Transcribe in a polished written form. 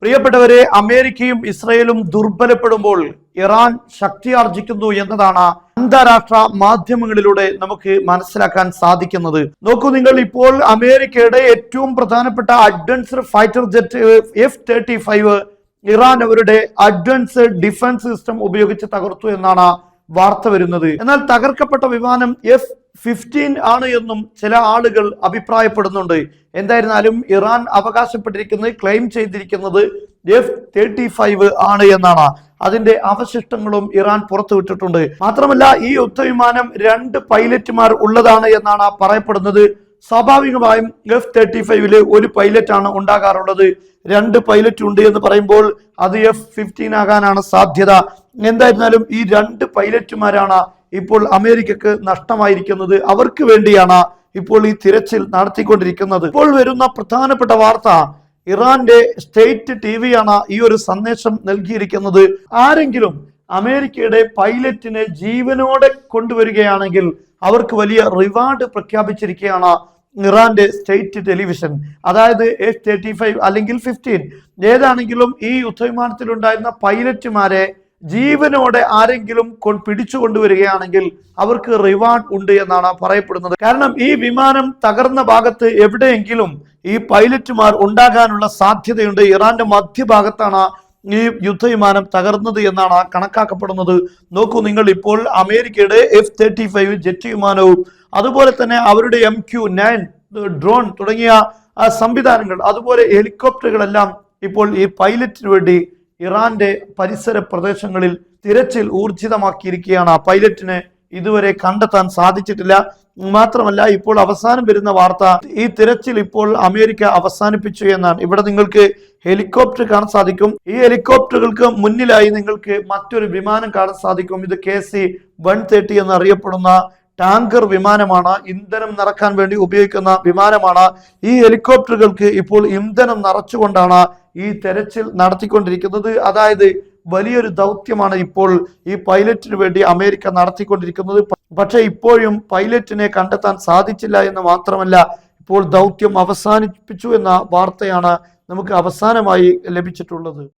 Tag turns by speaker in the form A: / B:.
A: പ്രിയപ്പെട്ടവരെ, അമേരിക്കയും ഇസ്രയേലും ദുർബലപ്പെടുമ്പോൾ ഇറാൻ ശക്തിയാർജിക്കുന്നു എന്നതാണ് അന്താരാഷ്ട്ര മാധ്യമങ്ങളിലൂടെ നമുക്ക് മനസ്സിലാക്കാൻ സാധിക്കുന്നത്. നോക്കൂ നിങ്ങൾ, ഇപ്പോൾ അമേരിക്കയുടെ ഏറ്റവും പ്രധാനപ്പെട്ട advanced fighter jet F-35 Iran അവരുടെ അഡ്വാൻസ്ഡ് ഡിഫൻസ് സിസ്റ്റം ഉപയോഗിച്ച് തകർത്തു എന്നാണ് വാർത്ത വരുന്നത്. എന്നാൽ തകർക്കപ്പെട്ട വിമാനം F-15 ആണ് എന്നും ചില ആളുകൾ അഭിപ്രായപ്പെടുന്നുണ്ട്. എന്തായിരുന്നാലും ഇറാൻ അവകാശപ്പെട്ടിരിക്കുന്നത്, ക്ലെയിം ചെയ്തിരിക്കുന്നത് F-35 ആണ് എന്നാണ്. അതിന്റെ അവശിഷ്ടങ്ങളും ഇറാൻ പുറത്തുവിട്ടിട്ടുണ്ട്. മാത്രമല്ല, ഈ യുദ്ധവിമാനം 2 പൈലറ്റുമാർ ഉള്ളതാണ് എന്നാണ് പറയപ്പെടുന്നത്. സ്വാഭാവികമായും F-35 ഒരു പൈലറ്റ് ആണ് ഉണ്ടാകാറുള്ളത്. 2 പൈലറ്റ് ഉണ്ട് എന്ന് പറയുമ്പോൾ അത് F-15 ആകാനാണ് സാധ്യത. എന്തായിരുന്നാലും ഈ 2 പൈലറ്റുമാരാണ് ഇപ്പോൾ അമേരിക്കക്ക് നഷ്ടമായിരിക്കുന്നത്. അവർക്ക് വേണ്ടിയാണ് ഇപ്പോൾ ഈ തിരച്ചിൽ നടത്തിക്കൊണ്ടിരിക്കുന്നത്. ഇപ്പോൾ വരുന്ന പ്രധാനപ്പെട്ട വാർത്ത, ഇറാന്റെ സ്റ്റേറ്റ് TV ആണ് ഈ ഒരു സന്ദേശം നൽകിയിരിക്കുന്നത്. ആരെങ്കിലും അമേരിക്കയുടെ പൈലറ്റിനെ ജീവനോടെ കൊണ്ടുവരികയാണെങ്കിൽ അവർക്ക് വലിയ റിവാർഡ് പ്രഖ്യാപിച്ചിരിക്കുകയാണ് ഇറാന്റെ സ്റ്റേറ്റ് ടെലിവിഷൻ. അതായത് F-35 അല്ലെങ്കിൽ 15 ഏതാണെങ്കിലും ഈ യുദ്ധവിമാനത്തിൽ ഉണ്ടായിരുന്ന പൈലറ്റുമാരെ ജീവനോടെ ആരെങ്കിലും പിടിച്ചു കൊണ്ടുവരികയാണെങ്കിൽ അവർക്ക് റിവാർഡ് ഉണ്ട് എന്നാണ് പറയപ്പെടുന്നത്. കാരണം ഈ വിമാനം തകർന്ന ഭാഗത്ത് എവിടെയെങ്കിലും ഈ പൈലറ്റുമാർ ഉണ്ടാകാനുള്ള സാധ്യതയുണ്ട്. ഇറാന്റെ മധ്യഭാഗത്താണ് ഈ യുദ്ധവിമാനം തകർന്നത് എന്നാണ് കണക്കാക്കപ്പെടുന്നത്. നോക്കൂ നിങ്ങൾ, ഇപ്പോൾ അമേരിക്കയുടെ F-35 ജെറ്റ് വിമാനവും അതുപോലെ തന്നെ അവരുടെ MQ-9 ഡ്രോൺ തുടങ്ങിയ സംവിധാനങ്ങൾ, അതുപോലെ ഹെലികോപ്റ്ററുകളെല്ലാം ഇപ്പോൾ ഈ പൈലറ്റിന് വേണ്ടി ഇറാന്റെ പരിസര പ്രദേശങ്ങളിൽ തിരച്ചിൽ ഊർജിതമാക്കിയിരിക്കുകയാണ്. പൈലറ്റിനെ ഇതുവരെ കണ്ടെത്താൻ സാധിച്ചിട്ടില്ല. മാത്രമല്ല, ഇപ്പോൾ അവസാനം വരുന്ന വാർത്ത, ഈ തിരച്ചിൽ ഇപ്പോൾ അമേരിക്ക അവസാനിപ്പിച്ചു എന്നാണ്. ഇവിടെ നിങ്ങൾക്ക് ഹെലികോപ്റ്റർ കാണാൻ സാധിക്കും. ഈ ഹെലികോപ്റ്ററുകൾക്ക് മുന്നിലായി നിങ്ങൾക്ക് മറ്റൊരു വിമാനം കാണാൻ സാധിക്കും. ഇത് KC-130 എന്നറിയപ്പെടുന്ന ടാങ്കർ വിമാനമാണ്. ഇന്ധനം നിറക്കാൻ വേണ്ടി ഉപയോഗിക്കുന്ന വിമാനമാണ്. ഈ ഹെലികോപ്റ്ററുകൾക്ക് ഇപ്പോൾ ഇന്ധനം നിറച്ചുകൊണ്ടാണ് ഈ തെരച്ചിൽ നടത്തിക്കൊണ്ടിരിക്കുന്നത്. അതായത് വലിയൊരു ദൗത്യമാണ് ഇപ്പോൾ ഈ പൈലറ്റിന് വേണ്ടി അമേരിക്ക നടത്തിക്കൊണ്ടിരിക്കുന്നത്. പക്ഷെ ഇപ്പോഴും പൈലറ്റിനെ കണ്ടെത്താൻ സാധിച്ചില്ല എന്ന് മാത്രമല്ല, ഇപ്പോൾ ദൗത്യം അവസാനിപ്പിച്ചു എന്ന വാർത്തയാണ് നമുക്ക് അവസാനമായി ലഭിച്ചിട്ടുള്ളത്.